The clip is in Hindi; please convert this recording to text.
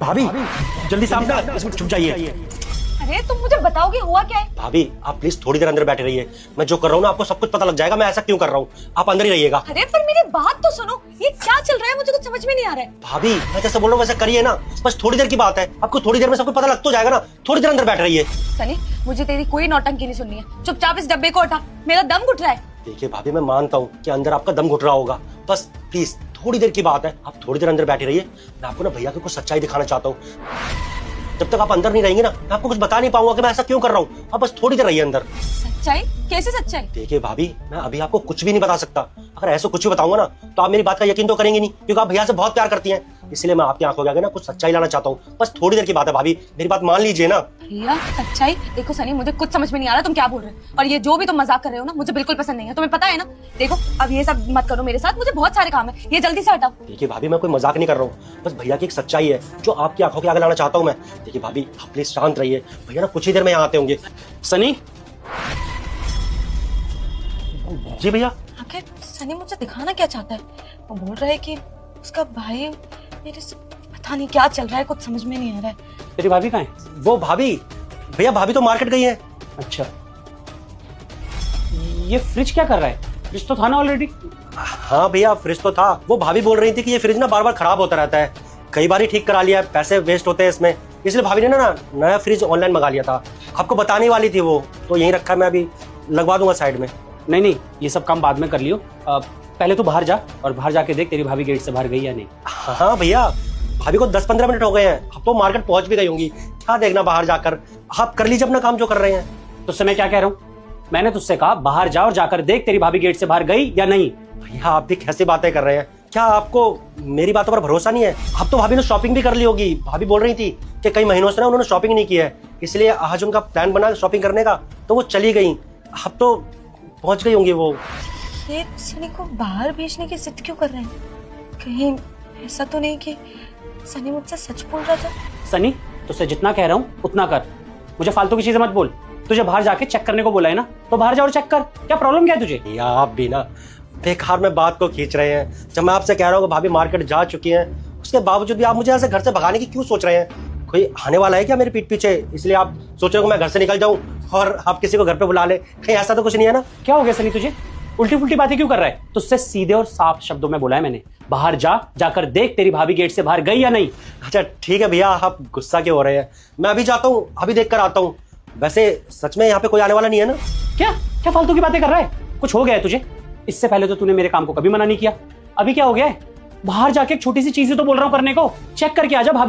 भाभी जल्दी सामने छुप जाइए। अरे तुम मुझे बताओगे हुआ क्या है? भाभी आप प्लीज थोड़ी देर अंदर बैठे रहिए, मैं जो कर रहा हूँ ना आपको सब कुछ पता लग जाएगा मैं ऐसा क्यों कर रहा हूँ। आप अंदर ही रहिएगा। अरे पर मेरी बात तो सुनो, ये क्या चल रहा है मुझे कुछ समझ में नहीं आ रहा है। भाभी मैं जैसे बोल रहा हूँ वैसे करिए ना, बस थोड़ी देर की बात है, आपको थोड़ी देर में सब कुछ पता लग तो जाएगा ना। थोड़ी देर अंदर बैठ रहिए। सनी मुझे तेरी कोई नौटंकी नहीं सुननी है, चुपचाप इस डब्बे को उठा, मेरा दम घुट रहा है। देखिए भाभी मैं मानता हूँ कि अंदर आपका दम घुट रहा होगा, बस प्लीज थोड़ी देर की बात है, आप थोड़ी देर अंदर बैठे रहिए। मैं आपको ना भैया की कुछ सच्चाई दिखाना चाहता हूँ। जब तक आप अंदर नहीं रहेंगे ना मैं आपको कुछ बता नहीं पाऊंगा कि मैं ऐसा क्यों कर रहा हूँ। आप बस थोड़ी देर रहिए अंदर। सच्चाई? कैसे सच्चाई? देखिए भाभी मैं अभी आपको कुछ भी नहीं बता सकता, अगर ऐसा कुछ भी बताऊंगा ना तो आप मेरी बात का यकीन तो करेंगे नहीं, क्योंकि आप भैया से बहुत प्यार करती हैं। इसलिए मैं आपकी आंखों के आगे ना कुछ सच्चाई लाना चाहता हूँ, बस थोड़ी देर की बात है भाभी, मेरी बात मान लीजिए ना। भैया सच्चाई? देखो सनी मुझे कुछ समझ में नहीं आ रहा तुम क्या बोल रहे हो, और ये जो भी तुम मजाक कर रहे हो ना मुझे बिल्कुल पसंद नहीं है, तुम्हें पता है ना। देखो अब ये सब मत करो मेरे साथ, मुझे बहुत सारे काम है, ये जल्दी से हटाओ। देखिए भाभी मैं कोई मजाक नहीं कर रहा हूँ, बस भैया की एक सच्चाई है जो आपकी आंखों के आगे लाना चाहता हूँ मैं। देखिए भाभी आप प्लीज शांत रहिए, भैया ना कुछ ही देर में यहाँ आते होंगे। सनी जी भैया। आखिर सनी मुझे दिखाना क्या चाहता है? वो बोल रहा है कि उसका भाई मेरे से पता नहीं क्या चल रहा है, कुछ समझ में नहीं आ रहा है। तेरी भाभी कहाँ है? वो भाभी भैया भाभी तो मार्केट गई है। अच्छा ये फ्रिज क्या कर रहा है? फ्रिज तो था ना ऑलरेडी। हाँ भैया फ्रिज तो था, वो भाभी बोल रही थी कि ये फ्रिज ना बार बार खराब होता रहता है, कई बार ही ठीक करा लिया, पैसे वेस्ट होते हैं इसमें, इसलिए भाभी ने ना नया फ्रिज ऑनलाइन मंगा लिया था। आपको बताने वाली थी वो, तो यहीं रखा है, मैं अभी लगवा दूंगा साइड में। नहीं नहीं ये सब काम बाद में कर लियो, पहले तू बाहर जा और बाहर जाके देख तेरी भाभी गेट से बाहर गई या नहीं। हाँ भैया भाभी को 10-15 मिनट हो गए हैं, अब तो मार्केट पहुंच भी गई होंगी, क्या देखना बाहर जाकर, आप कर लीजिए अपना काम जो कर रहे हैं। तुझसे मैं क्या कह रहा हूँ? मैंने तुझसे कहा बाहर जा और जाकर देख तेरी भाभी गेट से बाहर गई या नहीं। भैया आप भी कैसी बातें कर रहे हैं, क्या आपको मेरी बातों पर भरोसा नहीं है? अब तो भाभी ने शॉपिंग भी कर ली होगी, भाभी बोल रही थी कि कई महीनों से ना उन्होंने शॉपिंग नहीं की है, इसलिए आज उनका प्लान बना शॉपिंग करने का, तो वो चली गई, अब तो पहुंच गई होंगी वो। ये सनी को बाहर भेजने की जिद क्यों कर रहे हैं? कहीं ऐसा तो नहीं कि सनी मुझसे सच बोल रहा था? सनी तुझसे जितना कह रहा हूँ उतना कर, मुझे फालतू की चीजें मत बोल। तुझे बाहर जाके चेक करने को बोला है ना, तो बाहर जा और चेक कर, क्या प्रॉब्लम क्या है तुझे? या आप भी ना बेकार में बात को खींच रहे हैं। जब मैं आपसे कह रहा हूँ कि भाभी मार्केट जा चुकी हैं, उसके बावजूद भी आप मुझे ऐसे घर से भगाने की क्यों सोच रहे हैं? कोई आने वाला है क्या मेरे पीठ पीछे, इसलिए आप सोच रहे हो मैं घर से निकल जाऊं और आप किसी को घर पे बुला ले? कहीं ऐसा तो कुछ नहीं है ना? क्या हो गया सनी तुझे? उल्टी फुल्टी बातें क्यों कर रहा है? तुझसे सीधे और साफ शब्दों में बोला है मैंने, बाहर जा, जाकर देख तेरी भाभी गेट से बाहर गई या नहीं। अच्छा ठीक है भैया, आप गुस्सा क्यों हो रहे हैं? मैं अभी जाता हूँ, अभी देख कर आता हूँ। वैसे सच में यहाँ पे कोई आने वाला नहीं है ना? क्या क्या फालतू की बातें कर रहा है? कुछ हो गया है तुझे? इससे पहले तो तूने मेरे काम को कभी मना नहीं किया, अभी क्या हो गया है? बाहर जाके एक छोटी सी चीज ही तो बोल रहा हूँ करने को, चेक करके आजा भाभी